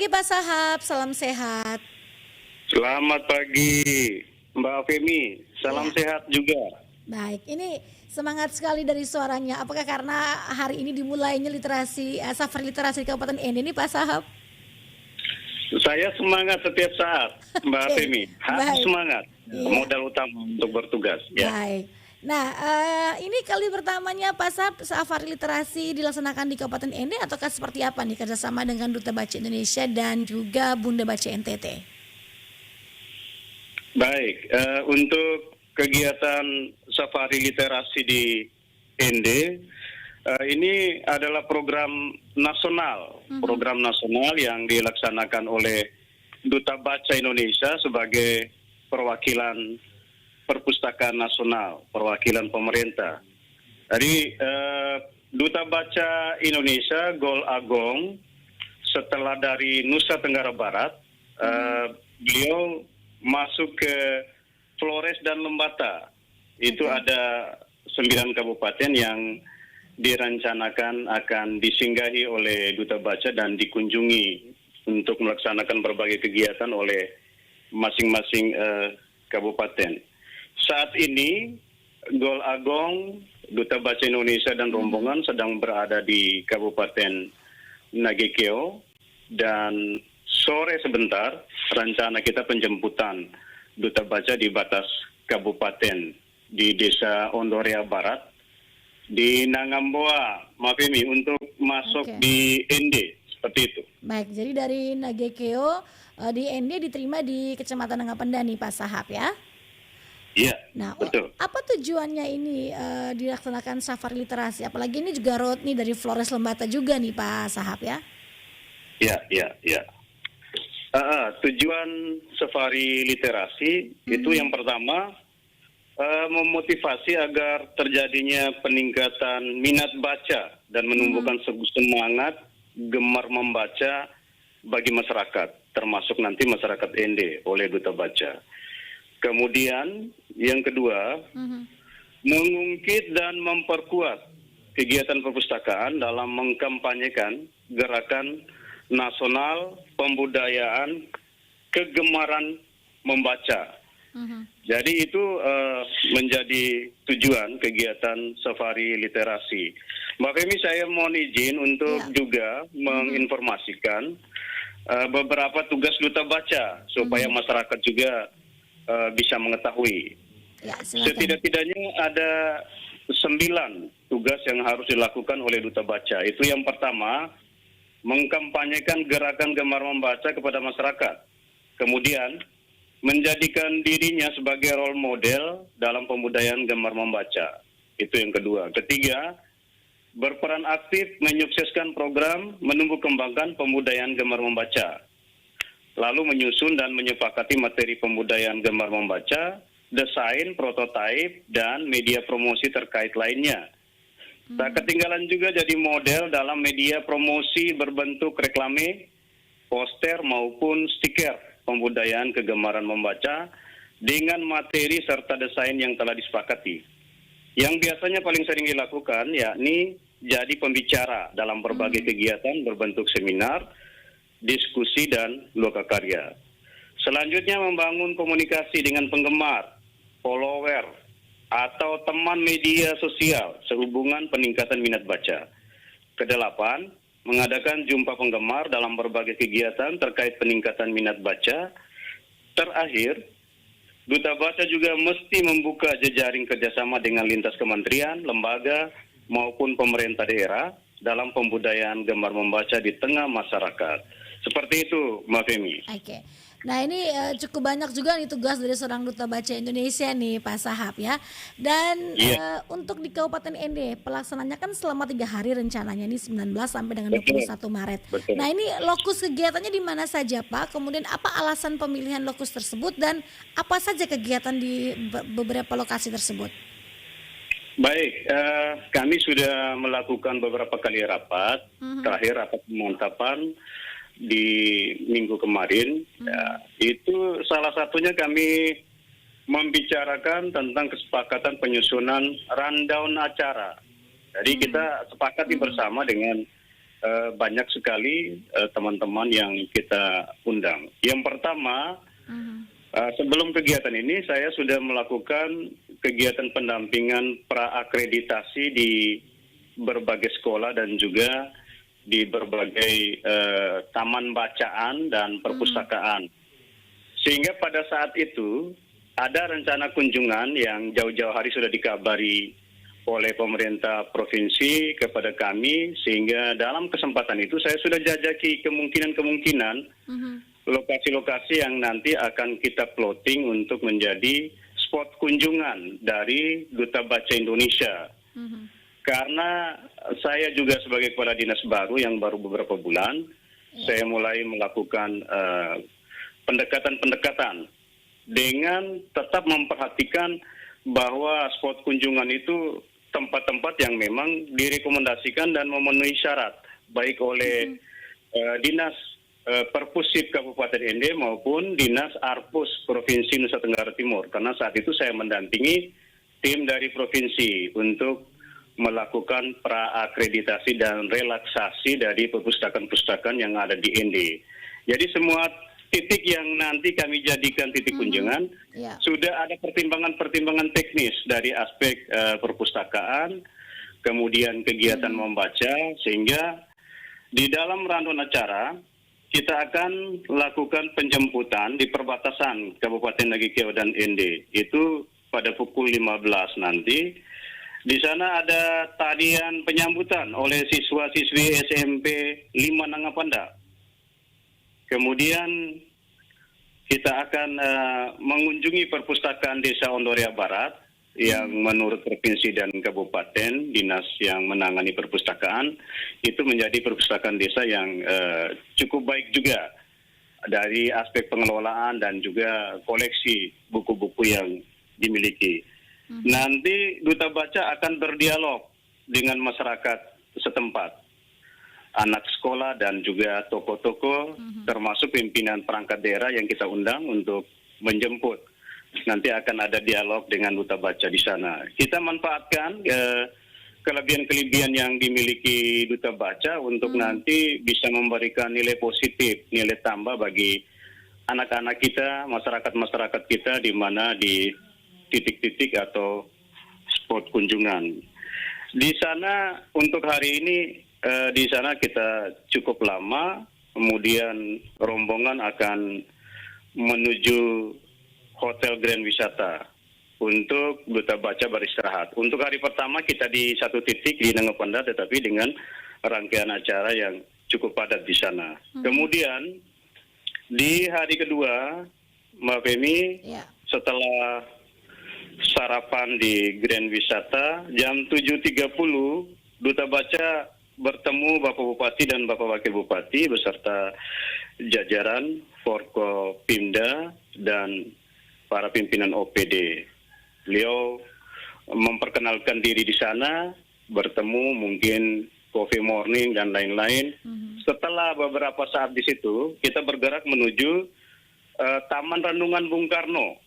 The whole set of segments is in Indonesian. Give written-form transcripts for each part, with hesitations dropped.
pagi Pak Sahab, salam sehat. Selamat pagi, Mbak Femi. Salam Iya, sehat juga. baik. Ini semangat sekali dari suaranya. Apakah karena hari ini dimulainya safari literasi di Kabupaten Ende ini Pak Sahab? Saya semangat setiap saat, Mbak Oke, Femi. Harus baik. semangat. Iya, Modal utama untuk bertugas. Ya, baik. Nah, ini kali pertamanya Pak Sahab safari literasi dilaksanakan di Kabupaten Ende ataukah seperti apa nih kerjasama dengan Duta Baca Indonesia dan juga Bunda Baca NTT? baik. Untuk kegiatan safari literasi di ND, ini adalah program nasional yang dilaksanakan oleh Duta Baca Indonesia sebagai perwakilan perpustakaan nasional, perwakilan pemerintah. Jadi Duta Baca Indonesia Gol Agong setelah dari Nusa Tenggara Barat, beliau masuk ke Flores dan Lembata. Itu ada 9 kabupaten yang direncanakan akan disinggahi oleh Duta Baca dan dikunjungi untuk melaksanakan berbagai kegiatan oleh masing-masing kabupaten. Saat ini Gol Agong, Duta Baca Indonesia dan rombongan sedang berada di Kabupaten Nagekeo dan sore sebentar rencana kita penjemputan Duta Baca di batas kabupaten di Desa Ondorea Barat di Nangamboa, Mafemi, untuk masuk Oke. di ND seperti itu. Baik, jadi dari Nagekeo di Ende diterima di Kecamatan Nangapenda nih Pak Sahab ya. Iya, Nah, betul. apa tujuannya ini dilaksanakan safari literasi? Apalagi ini juga road nih dari Flores Lembata juga nih Pak Sahab ya. Iya, iya, iya. Tujuan safari literasi itu yang pertama memotivasi agar terjadinya peningkatan minat baca dan menumbuhkan semangat gemar membaca bagi masyarakat, termasuk nanti masyarakat ND oleh Duta Baca. Kemudian yang kedua, mengungkit dan memperkuat kegiatan perpustakaan dalam mengkampanyekan gerakan nasional pembudayaan kegemaran membaca. Jadi itu menjadi tujuan kegiatan safari literasi. Mbak Femi, saya mohon izin untuk Iya. juga menginformasikan beberapa tugas Duta Baca supaya masyarakat juga bisa mengetahui. Ya, silakan. Setidak-tidaknya ada 9 tugas yang harus dilakukan oleh Duta Baca. Itu yang pertama, mengkampanyekan gerakan gemar membaca kepada masyarakat. Kemudian, menjadikan dirinya sebagai role model dalam pembudayaan gemar membaca. Itu yang kedua. Ketiga, berperan aktif menyukseskan program menumbuh kembangkan pembudayaan gemar membaca. Lalu menyusun dan menyepakati materi pembudayaan gemar membaca, desain, prototipe, dan media promosi terkait lainnya. Tak ketinggalan juga jadi model dalam media promosi berbentuk reklame, poster maupun stiker pembudayaan kegemaran membaca dengan materi serta desain yang telah disepakati. Yang biasanya paling sering dilakukan yakni jadi pembicara dalam berbagai kegiatan berbentuk seminar, diskusi, dan lokakarya. Selanjutnya membangun komunikasi dengan penggemar, follower, atau teman media sosial sehubungan peningkatan minat baca. Kedelapan, mengadakan jumpa penggemar dalam berbagai kegiatan terkait peningkatan minat baca. Terakhir, Duta Baca juga mesti membuka jejaring kerjasama dengan lintas kementerian, lembaga, maupun pemerintah daerah dalam pembudayaan gemar membaca di tengah masyarakat. Seperti itu, Mbak Femi. Oke. Nah ini cukup banyak juga nih tugas dari seorang Duta Baca Indonesia nih Pak Sahab ya. Dan Iya, untuk di Kabupaten Ende pelaksanaannya kan selama 3 hari rencananya ini 19 sampai dengan betul, 21 Maret. betul. Nah ini lokus kegiatannya di mana saja Pak? Kemudian apa alasan pemilihan lokus tersebut dan apa saja kegiatan di beberapa lokasi tersebut? Baik, kami sudah melakukan beberapa kali rapat, terakhir rapat pemantapan di minggu kemarin. Ya, itu salah satunya kami membicarakan tentang kesepakatan penyusunan rundown acara. Jadi kita sepakati bersama dengan banyak sekali teman-teman yang kita undang. Yang pertama, sebelum kegiatan ini saya sudah melakukan kegiatan pendampingan praakreditasi di berbagai sekolah dan juga di berbagai taman bacaan dan perpustakaan. Sehingga pada saat itu ada rencana kunjungan yang jauh-jauh hari sudah dikabari oleh pemerintah provinsi kepada kami, sehingga dalam kesempatan itu saya sudah jajaki kemungkinan-kemungkinan lokasi-lokasi yang nanti akan kita plotting untuk menjadi spot kunjungan dari Duta Baca Indonesia. Karena saya juga sebagai kepala dinas baru yang baru beberapa bulan, saya mulai melakukan pendekatan-pendekatan dengan tetap memperhatikan bahwa spot kunjungan itu tempat-tempat yang memang direkomendasikan dan memenuhi syarat, baik oleh Dinas Perpusip Kabupaten Ende maupun Dinas Arpus Provinsi Nusa Tenggara Timur. Karena saat itu saya mendampingi tim dari provinsi untuk melakukan praakreditasi dan relaksasi dari perpustakaan-perpustakaan yang ada di Ende. Jadi semua titik yang nanti kami jadikan titik kunjungan, sudah ada pertimbangan-pertimbangan teknis dari aspek perpustakaan, kemudian kegiatan membaca, sehingga di dalam rundown acara kita akan lakukan penjemputan di perbatasan Kabupaten Nagikeo dan Ende. Itu pada pukul 15 nanti. Di sana ada tarian penyambutan oleh siswa-siswi SMP 5 Nangapanda. Kemudian kita akan mengunjungi perpustakaan Desa Ondoria Barat yang menurut provinsi dan kabupaten dinas yang menangani perpustakaan itu menjadi perpustakaan desa yang cukup baik juga dari aspek pengelolaan dan juga koleksi buku-buku yang dimiliki. Nanti Duta Baca akan berdialog dengan masyarakat setempat, anak sekolah dan juga tokoh-tokoh, termasuk pimpinan perangkat daerah yang kita undang untuk menjemput. Nanti akan ada dialog dengan Duta Baca di sana. Kita manfaatkan kelebihan-kelebihan yang dimiliki Duta Baca untuk nanti bisa memberikan nilai positif, nilai tambah bagi anak-anak kita, masyarakat-masyarakat kita di mana di titik-titik atau spot kunjungan. Di sana untuk hari ini di sana kita cukup lama, kemudian rombongan akan menuju Hotel Grand Wisata untuk Duta Baca beristirahat. Untuk hari pertama kita di satu titik di Nangapanda, tetapi dengan rangkaian acara yang cukup padat di sana. Kemudian di hari kedua, Mbak Femi, setelah sarapan di Grand Wisata, jam 7.30 Duta Baca bertemu Bapak Bupati dan Bapak Wakil Bupati beserta jajaran Forkopimda dan para pimpinan OPD. Beliau memperkenalkan diri di sana, bertemu mungkin coffee morning dan lain-lain. Setelah beberapa saat di situ, kita bergerak menuju Taman Renungan Bung Karno.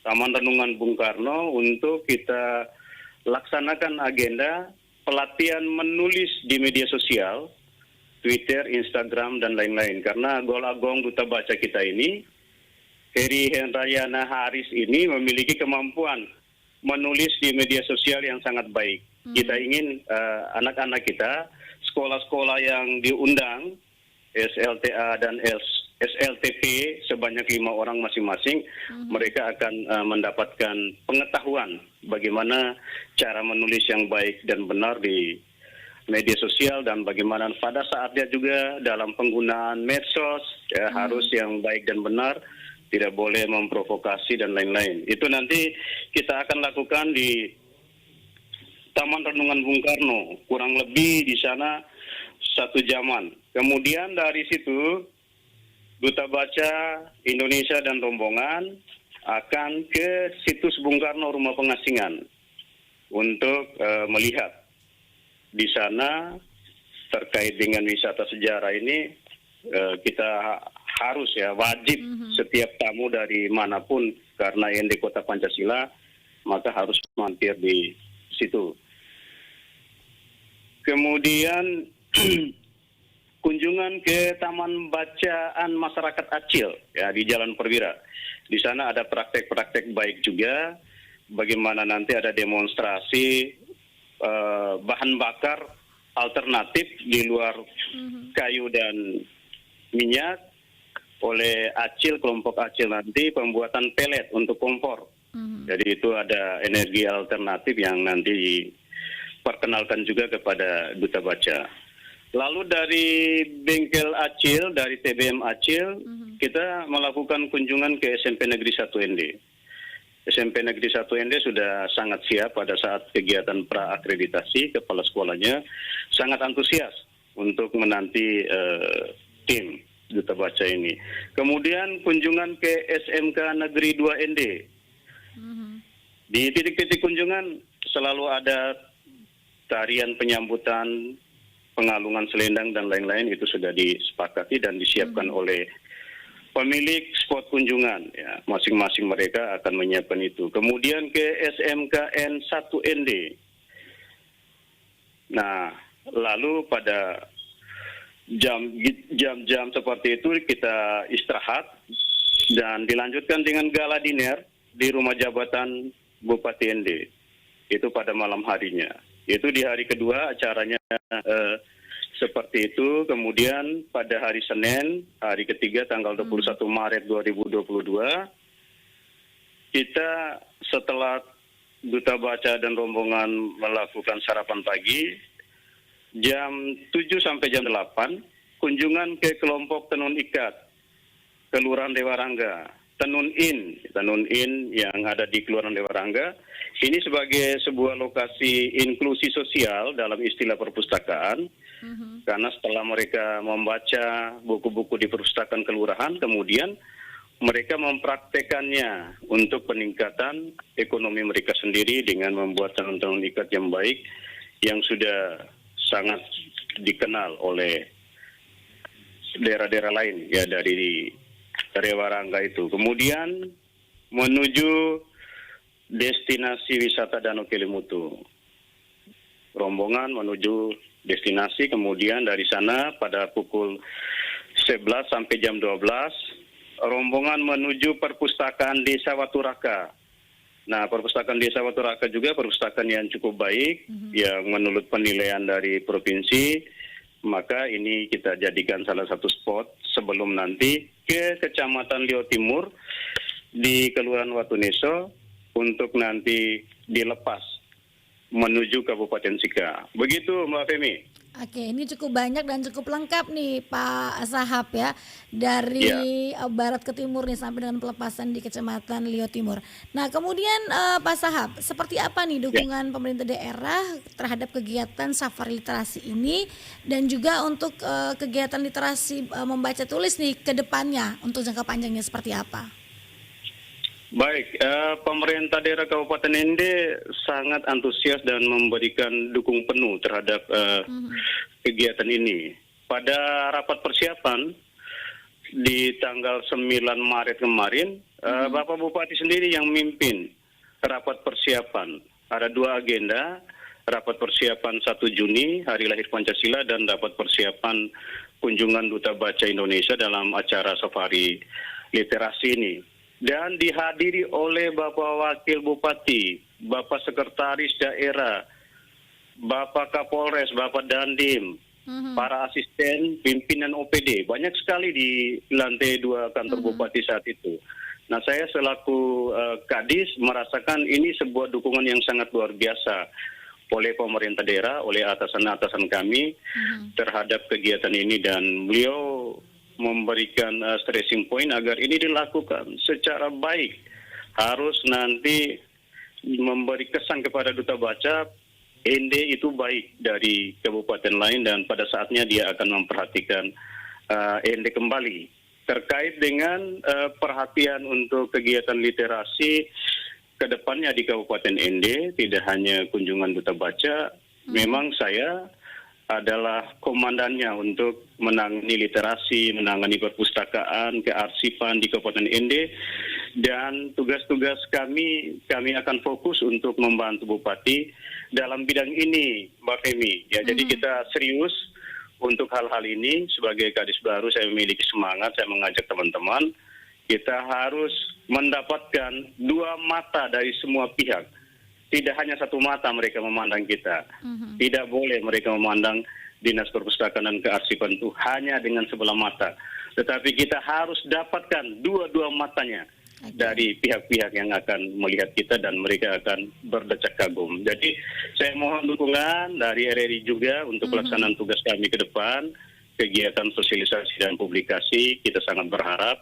Taman Renungan Bung Karno untuk kita laksanakan agenda pelatihan menulis di media sosial, Twitter, Instagram, dan lain-lain. Karena Golagong Duta Baca kita ini, Heri Hendrayana Haris ini memiliki kemampuan menulis di media sosial yang sangat baik. Kita ingin anak-anak kita, sekolah-sekolah yang diundang, SLTA dan SLTP sebanyak 5 orang masing-masing, mereka akan mendapatkan pengetahuan bagaimana cara menulis yang baik dan benar di media sosial dan bagaimana pada saatnya juga dalam penggunaan medsos harus yang baik dan benar, tidak boleh memprovokasi dan lain-lain. Itu nanti kita akan lakukan di Taman Renungan Bung Karno, kurang lebih di sana 1 jaman. Kemudian dari situ Duta Baca Indonesia dan rombongan akan ke situs Bung Karno Rumah Pengasingan untuk melihat di sana terkait dengan wisata sejarah ini. Kita harus wajib setiap tamu dari manapun karena yang di Kota Pancasila maka harus mampir di situ. Kemudian kunjungan ke Taman Bacaan Masyarakat Acil ya di Jalan Perwira. Di sana ada praktek-praktek baik juga, bagaimana nanti ada demonstrasi bahan bakar alternatif di luar kayu dan minyak oleh Acil, kelompok Acil nanti pembuatan pelet untuk kompor. Jadi itu ada energi alternatif yang nanti diperkenalkan juga kepada Duta Baca. Lalu dari Bengkel Acil, dari TBM Acil, kita melakukan kunjungan ke SMP Negeri 1 ND. SMP Negeri 1 ND sudah sangat siap pada saat kegiatan pra-akreditasi, kepala sekolahnya sangat antusias untuk menanti tim Duta Baca ini. Kemudian kunjungan ke SMK Negeri 2 ND. Di titik-titik kunjungan selalu ada tarian penyambutan, pengalungan selendang dan lain-lain, itu sudah disepakati dan disiapkan oleh pemilik spot kunjungan. Ya, masing-masing mereka akan menyiapkan itu. Kemudian ke SMKN 1 ND. Nah, lalu pada jam-jam seperti itu kita istirahat dan dilanjutkan dengan gala dinner di rumah jabatan Bupati ND. Itu pada malam harinya. Itu di hari kedua acaranya seperti itu. Kemudian pada hari Senin, hari ketiga tanggal 21 Maret 2022, kita setelah Duta Baca dan rombongan melakukan sarapan pagi, jam 7 sampai jam 8, kunjungan ke kelompok Tenun Ikat, Kelurahan Dewa Rangga. Tenun In yang ada di Kelurahan Dewa Rangga. Ini sebagai sebuah lokasi inklusi sosial dalam istilah perpustakaan. Karena setelah mereka membaca buku-buku di perpustakaan kelurahan, kemudian mereka mempraktekannya untuk peningkatan ekonomi mereka sendiri dengan membuat tenun-tenun ikat yang baik, yang sudah sangat dikenal oleh daerah-daerah lain ya dari Dewa Rangga itu. Kemudian menuju destinasi wisata Danau Kelimutu. Rombongan menuju destinasi, kemudian dari sana pada pukul 11 sampai jam 12 rombongan menuju perpustakaan Desa Waturaka. Nah, perpustakaan Desa Waturaka juga perpustakaan yang cukup baik, yang menurut penilaian dari provinsi, maka ini kita jadikan salah satu spot sebelum nanti ke Kecamatan Lio Timur di Kelurahan Watuneso untuk nanti dilepas menuju Kabupaten Sika. Begitu Mbak Femi. Oke, ini cukup banyak dan cukup lengkap nih Pak Sahab ya, dari barat ke timur nih sampai dengan pelepasan di Kecamatan Lio Timur. Nah kemudian Pak Sahab, seperti apa nih dukungan pemerintah daerah terhadap kegiatan safari literasi ini dan juga untuk kegiatan literasi membaca tulis nih ke depannya untuk jangka panjangnya seperti apa? Baik, pemerintah daerah Kabupaten ND sangat antusias dan memberikan dukung penuh terhadap kegiatan ini. Pada rapat persiapan di tanggal 9 Maret kemarin, Bapak Bupati sendiri yang memimpin rapat persiapan. Ada dua agenda, rapat persiapan 1 Juni, Hari Lahir Pancasila, dan rapat persiapan kunjungan Duta Baca Indonesia dalam acara safari literasi ini. Dan dihadiri oleh Bapak Wakil Bupati, Bapak Sekretaris Daerah, Bapak Kapolres, Bapak Dandim, para asisten, pimpinan OPD. Banyak sekali di lantai 2 kantor Bupati saat itu. Nah, saya selaku Kadis merasakan ini sebuah dukungan yang sangat luar biasa oleh pemerintah daerah, oleh atasan-atasan kami terhadap kegiatan ini, dan beliau memberikan stressing point agar ini dilakukan secara baik. Harus nanti memberi kesan kepada Duta Baca, ND itu baik dari kabupaten lain, dan pada saatnya dia akan memperhatikan ND kembali. Terkait dengan perhatian untuk kegiatan literasi ke depannya di Kabupaten ND, tidak hanya kunjungan Duta Baca, memang saya adalah komandannya untuk menangani literasi, menangani perpustakaan, kearsipan di Kabupaten ND, dan tugas-tugas kami akan fokus untuk membantu Bupati dalam bidang ini, Mbak Femi. Ya, jadi kita serius untuk hal-hal ini sebagai kadis baru saya memiliki semangat, saya mengajak teman-teman, kita harus mendapatkan dua mata dari semua pihak. Tidak hanya satu mata mereka memandang kita. Tidak boleh mereka memandang Dinas Perpustakaan dan Kearsipan itu hanya dengan sebelah mata. Tetapi kita harus dapatkan dua-dua matanya dari pihak-pihak yang akan melihat kita dan mereka akan berdecak kagum. Jadi saya mohon dukungan dari RRI juga untuk pelaksanaan tugas kami ke depan, kegiatan sosialisasi dan publikasi. Kita sangat berharap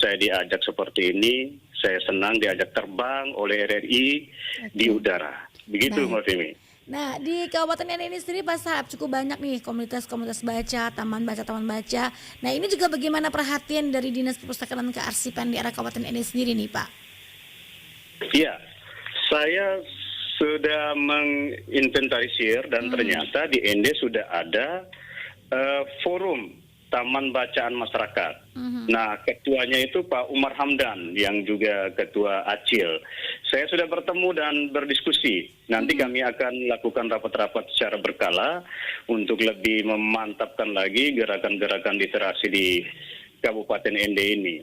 saya diajak seperti ini, saya senang diajak terbang oleh RRI di udara. Begitu Mbak Femi. Nah, di Kabupaten ini sendiri Pak Sahab cukup banyak nih komunitas-komunitas baca, taman baca. Nah, ini juga bagaimana perhatian dari Dinas Perpustakaan dan Kearsipan di daerah Kabupaten ini sendiri nih, Pak? Iya, saya sudah menginventarisir dan ternyata di ND sudah ada forum Taman Bacaan Masyarakat. Nah, ketuanya itu Pak Umar Hamdan yang juga ketua ACIL. Saya sudah bertemu dan berdiskusi. Nanti kami akan lakukan rapat-rapat secara berkala untuk lebih memantapkan lagi gerakan-gerakan literasi di Kabupaten ND ini.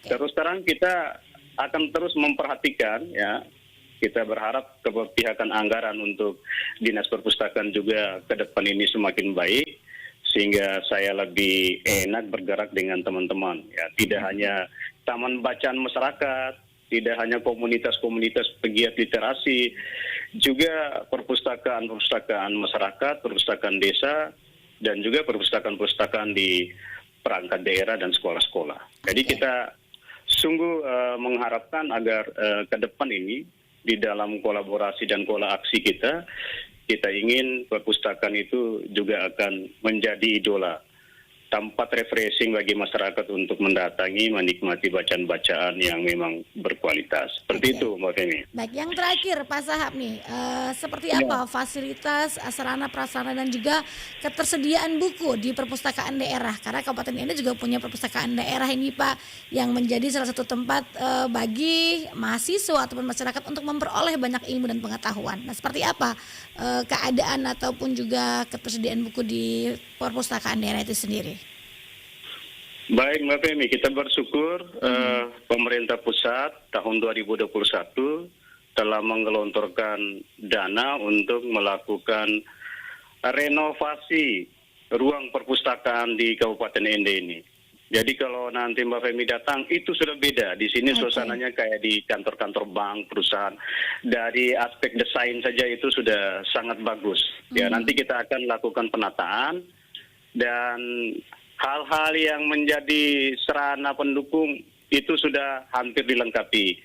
Terus terang kita akan terus memperhatikan ya. Kita berharap keberpihakan anggaran untuk Dinas Perpustakaan juga ke depan ini semakin baik, sehingga saya lebih enak bergerak dengan teman-teman. Ya, tidak hanya taman bacaan masyarakat, tidak hanya komunitas-komunitas pegiat literasi, juga perpustakaan-perpustakaan masyarakat, perpustakaan desa, dan juga perpustakaan-perpustakaan di perangkat daerah dan sekolah-sekolah. Jadi kita sungguh mengharapkan agar ke depan ini di dalam kolaborasi dan pola aksi kita ingin perpustakaan itu juga akan menjadi idola, tempat refreshing bagi masyarakat untuk mendatangi, menikmati bacaan-bacaan yang memang berkualitas. Seperti itu, Mbak Femi. Baik, yang terakhir Pak Sahab nih, seperti apa fasilitas, sarana prasarana dan juga ketersediaan buku di perpustakaan daerah? Karena Kabupaten ini juga punya perpustakaan daerah ini Pak, yang menjadi salah satu tempat bagi mahasiswa ataupun masyarakat untuk memperoleh banyak ilmu dan pengetahuan. Nah, seperti apa keadaan ataupun juga ketersediaan buku di perpustakaan daerah itu sendiri? Baik Mbak Femi, kita bersyukur pemerintah pusat tahun 2021 telah menggelontorkan dana untuk melakukan renovasi ruang perpustakaan di Kabupaten ND ini. Jadi kalau nanti Mbak Femi datang, itu sudah beda. Di sini suasananya kayak di kantor-kantor bank, perusahaan. Dari aspek desain saja itu sudah sangat bagus. Ya, nanti kita akan lakukan penataan dan hal-hal yang menjadi sarana pendukung itu sudah hampir dilengkapi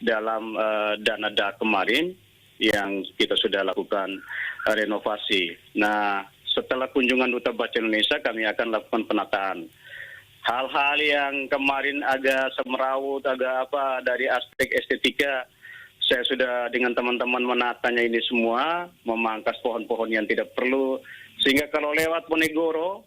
dalam dana kemarin yang kita sudah lakukan renovasi. Nah, setelah kunjungan Duta Baca Indonesia kami akan lakukan penataan. Hal-hal yang kemarin agak semeraut, agak apa dari aspek estetika, saya sudah dengan teman-teman menatanya ini semua, memangkas pohon-pohon yang tidak perlu, sehingga kalau lewat Ponegoro,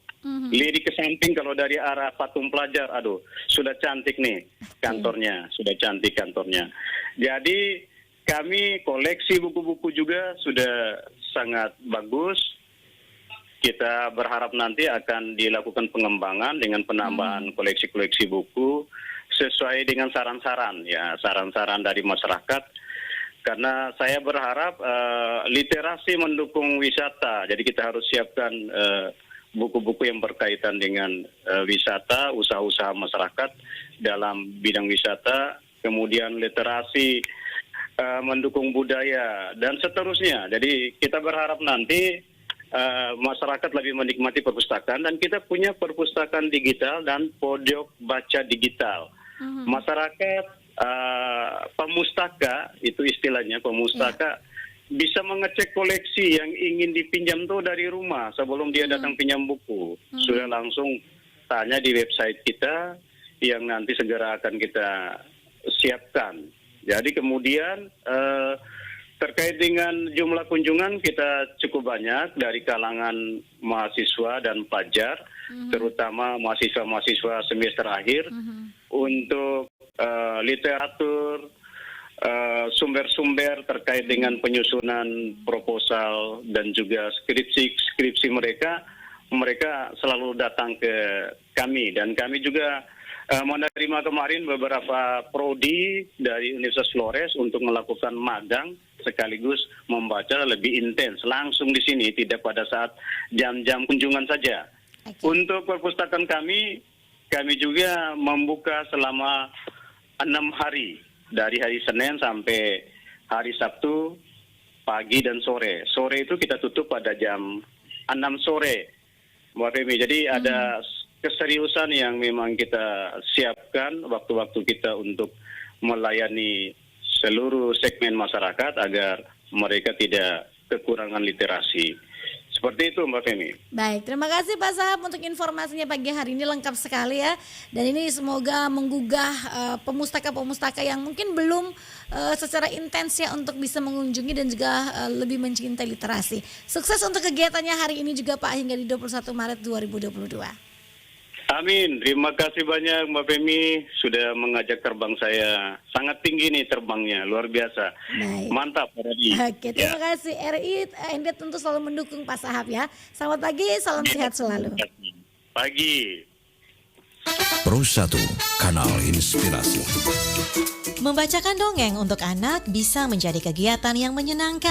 lirik ke samping kalau dari arah Patung Pelajar, aduh, sudah cantik nih kantornya, sudah cantik kantornya. Jadi kami koleksi buku-buku juga sudah sangat bagus. Kita berharap nanti akan dilakukan pengembangan dengan penambahan koleksi-koleksi buku sesuai dengan saran-saran ya, saran-saran dari masyarakat. Karena saya berharap literasi mendukung wisata. Jadi kita harus siapkan buku-buku yang berkaitan dengan wisata, usaha-usaha masyarakat dalam bidang wisata, kemudian literasi mendukung budaya dan seterusnya. Jadi kita berharap nanti masyarakat lebih menikmati perpustakaan dan kita punya perpustakaan digital dan pojok baca digital. Masyarakat pemustaka, itu istilahnya pemustaka, bisa mengecek koleksi yang ingin dipinjam tuh dari rumah sebelum dia datang pinjam buku. Sudah langsung tanya di website kita yang nanti segera akan kita siapkan. Jadi kemudian terkait dengan jumlah kunjungan kita cukup banyak dari kalangan mahasiswa dan pelajar, terutama mahasiswa-mahasiswa semester akhir, untuk literatur, sumber-sumber terkait dengan penyusunan proposal dan juga skripsi mereka mereka selalu datang ke kami, dan kami juga menerima kemarin beberapa prodi dari Universitas Flores untuk melakukan magang sekaligus membaca lebih intens langsung di sini, tidak pada saat jam-jam kunjungan saja. Oke. Untuk perpustakaan kami juga membuka selama 6 hari, dari hari Senin sampai hari Sabtu pagi dan sore. Sore itu kita tutup pada jam 6 sore, Mbak Femi. Jadi ada keseriusan yang memang kita siapkan waktu-waktu kita untuk melayani seluruh segmen masyarakat agar mereka tidak kekurangan literasi. Seperti itu, Mbak Femi. Baik, terima kasih Pak Sahab untuk informasinya pagi hari ini, lengkap sekali ya. Dan ini semoga menggugah pemustaka-pemustaka yang mungkin belum secara intens ya untuk bisa mengunjungi dan juga lebih mencintai literasi. Sukses untuk kegiatannya hari ini juga Pak hingga di 21 Maret 2022. Amin. Terima kasih banyak Mbak Femi sudah mengajak terbang saya. Sangat tinggi nih terbangnya, luar biasa. Baik. Mantap, Pak Radi. Oke, terima kasih. RI Nd tentu selalu mendukung Pak Sahab ya. Selamat pagi, salam sehat selalu. Pagi. Pro 1, Kanal Inspirasi. Membacakan dongeng untuk anak bisa menjadi kegiatan yang menyenangkan.